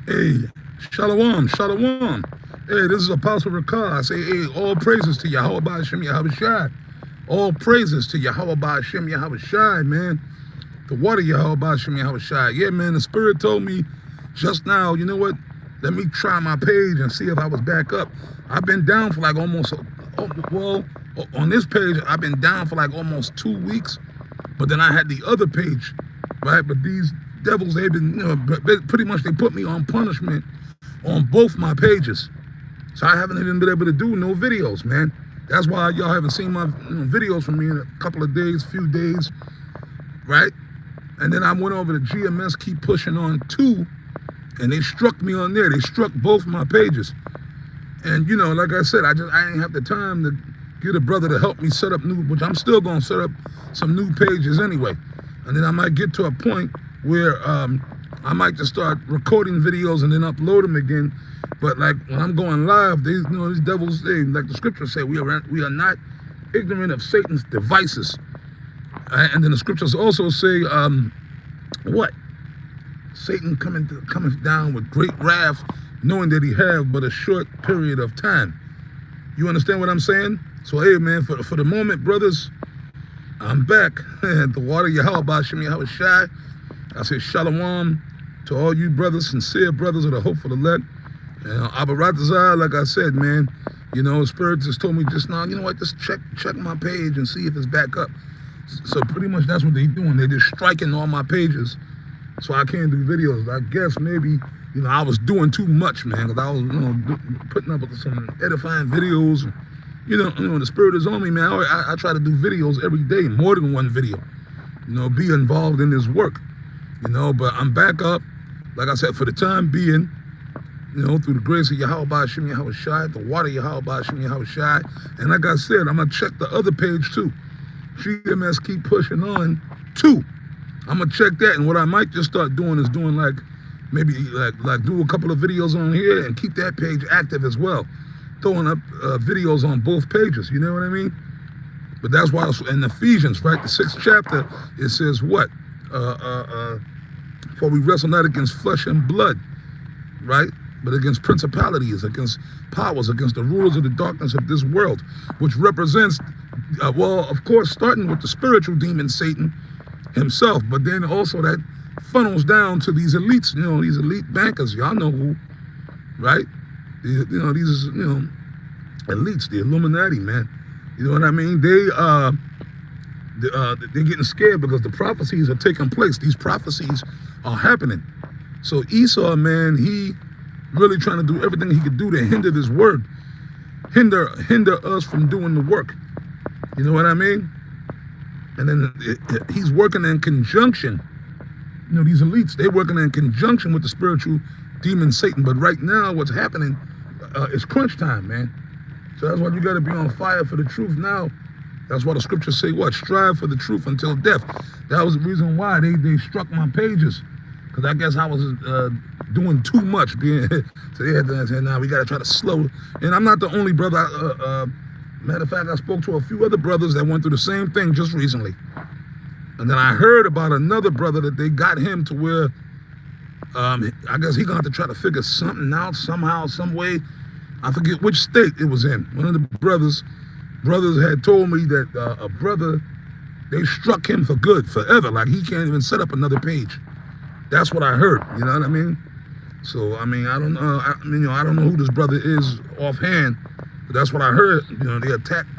Hey, Shalom, Shalom. Hey, this is Apostle Ricard. I say, hey, all praises to Yahweh Ba'Shem Yahweh Shai. All praises to Yahweh Ba'Shem Yahweh Shai, man. The water Yahweh Ba'Shem Yahweh Shai. Yeah, man, the Spirit told me just now, you know what? Let me try my page and see if I was back up. I've been down for like almost, on this page, I've been down for like almost 2 weeks. But then I had the other page, right? But these devils, they've been, pretty much they put me on punishment on both my pages. So I haven't even been able to do no videos, man. That's why y'all haven't seen my videos from me in a couple of days, few days, right? And then I went over to GMS KeepPushingOn 2, and they struck me on there. They struck both my pages. And, like I said, I ain't have the time to get a brother to help me set up new, which I'm still going to set up some new pages anyway. And then I might get to a point where I might just start recording videos and then upload them again. But like when I'm going live, these devils, like the scriptures say, we are not ignorant of Satan's devices. And then the scriptures also say, what? Satan cometh down with great wrath, knowing that he have but a short period of time. You understand what I'm saying? So hey, man, for the moment, brothers, I'm back at the water Yahweh Ba'Shem Yahweh Shai. I say shalom to all you brothers, sincere brothers of the hopeful elect. And Abaratazar, like I said, man, Spirit just told me just now, you know what, just check my page and see if it's back up. So pretty much that's what they're doing. They're just striking all my pages so I can't do videos. I guess maybe, I was doing too much, man, because I was, putting up with some edifying videos. The Spirit is on me, man. I try to do videos every day, more than one video, be involved in this work, but I'm back up, like I said, for the time being, through the grace of Yahweh Ba'Shem Yahweh Shai, the water Yahweh Ba'Shem Yahweh Shai. And like I said, I'm going to check the other page too. GMS KeepPushingOn 2. I'm going to check that. And what I might just start doing is doing maybe do a couple of videos on here and keep that page active as well. Throwing up videos on both pages, you know what I mean? But that's why in Ephesians, right, the 6th chapter, it says what? For we wrestle not against flesh and blood, right? But against principalities, against powers, against the rulers of the darkness of this world, which represents, of course, starting with the spiritual demon, Satan himself, but then also that funnels down to these elites, these elite bankers. Y'all know who, right? These elites, the Illuminati, man. You know what I mean? They're getting scared because the prophecies are taking place. These prophecies are happening. So Esau, man, he really trying to do everything he could do to hinder this word, hinder us from doing the work. You know what I mean? And then he's working in conjunction. These elites, they're working in conjunction with the spiritual demon Satan. But right now, what's happening is crunch time, man. So that's why you got to be on fire for the truth now. That's why the scriptures say what? Strive for the truth until death. That was the reason why they struck my pages. Because I guess I was doing too much. So they had to say, nah, we got to try to slow. And I'm not the only brother. Matter of fact, I spoke to a few other brothers that went through the same thing just recently. And then I heard about another brother that they got him to where, I guess he going to have to try to figure something out somehow, some way. I forget which state it was in. One of the brothers had told me that a brother, they struck him for good, forever. Like he can't even set up another page. That's what I heard, you know what I mean? So, I don't know, I don't know who this brother is offhand, but that's what I heard. They attacked,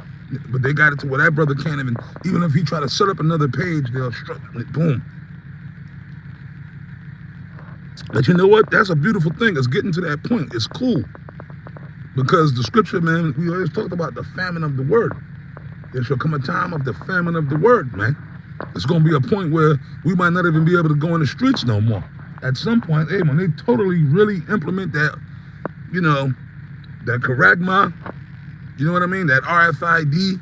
but they got it to where that brother can't even if he try to set up another page, they'll struck, boom. But you know what? That's a beautiful thing. It's getting to that point. It's cool. Because the scripture, man, we always talked about the famine of the word. There shall come a time of the famine of the word, man. It's going to be a point where we might not even be able to go in the streets no more. At some point, when they totally really implement that, that charagma, you know what I mean? That RFID, you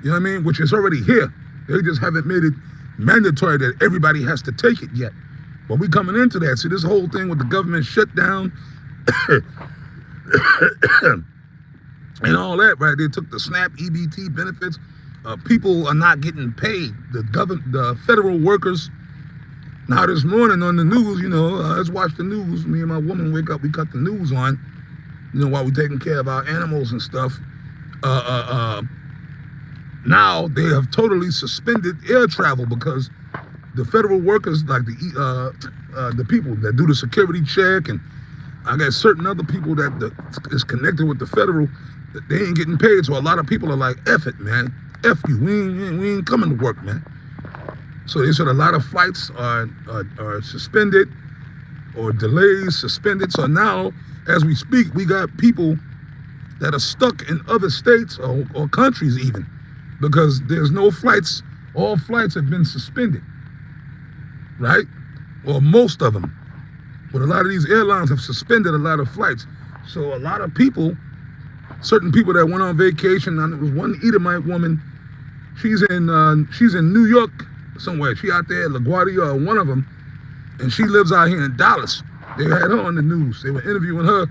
know what I mean? Which is already here. They just haven't made it mandatory that everybody has to take it yet. But we coming into that. See, this whole thing with the government shutdown and all that, right? They took the SNAP, EBT benefits. People are not getting paid. The federal workers, Now this morning on the news, let's watch the news. Me and my woman wake up, we cut the news on, while we're taking care of our animals and stuff. Now they have totally suspended air travel because the federal workers, like the people that do the security check, and I got certain other people that is connected with the federal, they ain't getting paid. So a lot of people are like, F it, man. F you, we ain't coming to work, man. So they said a lot of flights are suspended or delays, suspended. So now, as we speak, we got people that are stuck in other states or countries even, because there's no flights. All flights have been suspended, right? Or most of them. But a lot of these airlines have suspended a lot of flights. So a lot of people, certain people that went on vacation, and it was one Edomite woman, she's in New York somewhere. She out there at LaGuardia or one of them, and she lives out here in Dallas. They had her on the news. They were interviewing her.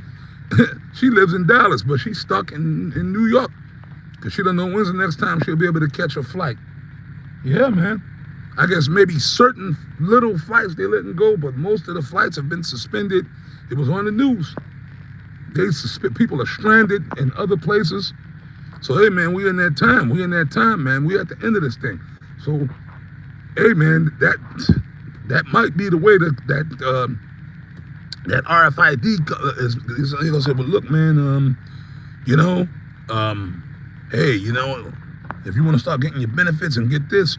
She lives in Dallas, but she's stuck in New York because she don't know when's the next time she'll be able to catch a flight. Yeah, man. I guess maybe certain little flights they letting go, but most of the flights have been suspended. It was on the news. People are stranded in other places. So, hey, man, we in that time. We in that time, man. We at the end of this thing. So, hey, man, that might be the way that RFID is gonna say, well, look, man, hey, if you want to start getting your benefits and get this,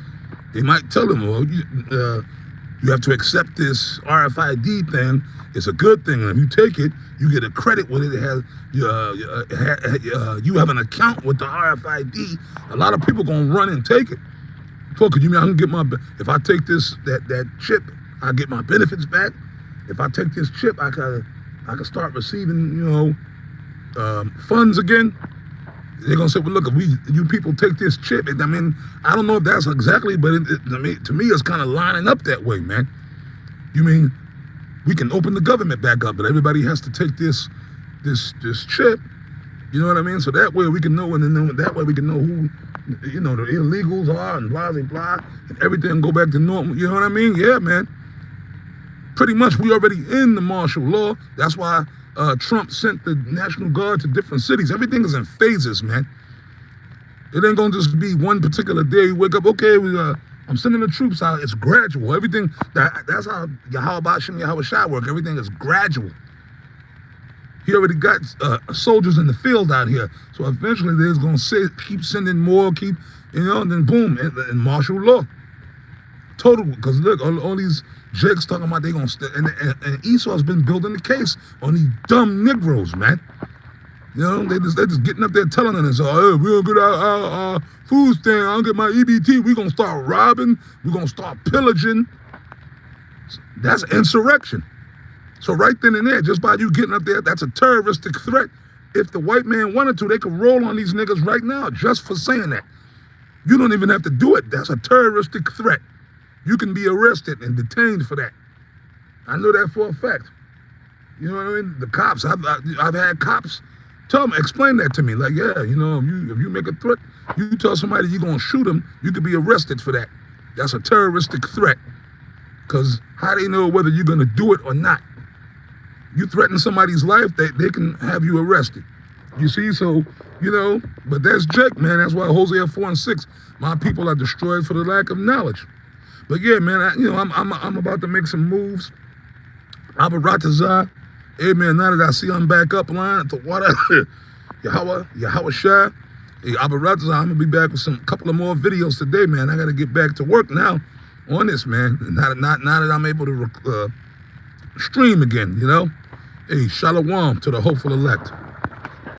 they might tell them, well, you have to accept this RFID thing. It's a good thing, and if you take it, you get a credit with it. It has you have an account with the RFID. A lot of people gonna run and take it. Fuck, you mean I can get if I take that chip, I get my benefits back. If I take this chip, I can start receiving, funds again. They're gonna say, well, look, if you people take this chip, I mean, I don't know if that's exactly, but to me, it's kind of lining up that way, man. You mean we can open the government back up, but everybody has to take this chip. You know what I mean? So that way we can know, and that way we can know who, the illegals are, and blah, blah, blah, and everything go back to normal. You know what I mean? Yeah, man. Pretty much we already in the martial law. That's why Trump sent the National Guard to different cities. Everything is in phases, man. It ain't gonna just be one particular day. You wake up, okay, I'm sending the troops out. It's gradual. Everything, that's how Yahweh Shem Yahweh Shai work. Everything is gradual. He already got soldiers in the field out here. So eventually they're gonna keep sending more, and then boom, in martial law. Total, because look, all these jakes talking about they gonna and Esau's been building the case on these dumb Negroes, man. They just getting up there telling us, oh, hey, we don't get our food stamp, I don't get my EBT, we gonna start robbing, we gonna start pillaging. That's insurrection. So right then and there, just by you getting up there, that's a terroristic threat. If the white man wanted to, they could roll on these niggas right now just for saying that. You don't even have to do it. That's a terroristic threat. You can be arrested and detained for that. I know that for a fact. You know what I mean? The cops, I've had cops explain that to me. Like, yeah, if you make a threat, you tell somebody you're gonna shoot them, you could be arrested for that. That's a terroristic threat. Because how do they know whether you're gonna do it or not? You threaten somebody's life, they can have you arrested. You see, so, but that's Jake, man. That's why Hosea 4:6, my people are destroyed for the lack of knowledge. But yeah, man, I'm about to make some moves. Abaratazah, amen. Now that I see I'm back up line at the water, Yahweh Shai, Abaratazah, I'm gonna be back with a couple of more videos today, man. I gotta get back to work now on this, man. Now that I'm able to stream again, Hey, shalom to the hopeful elect.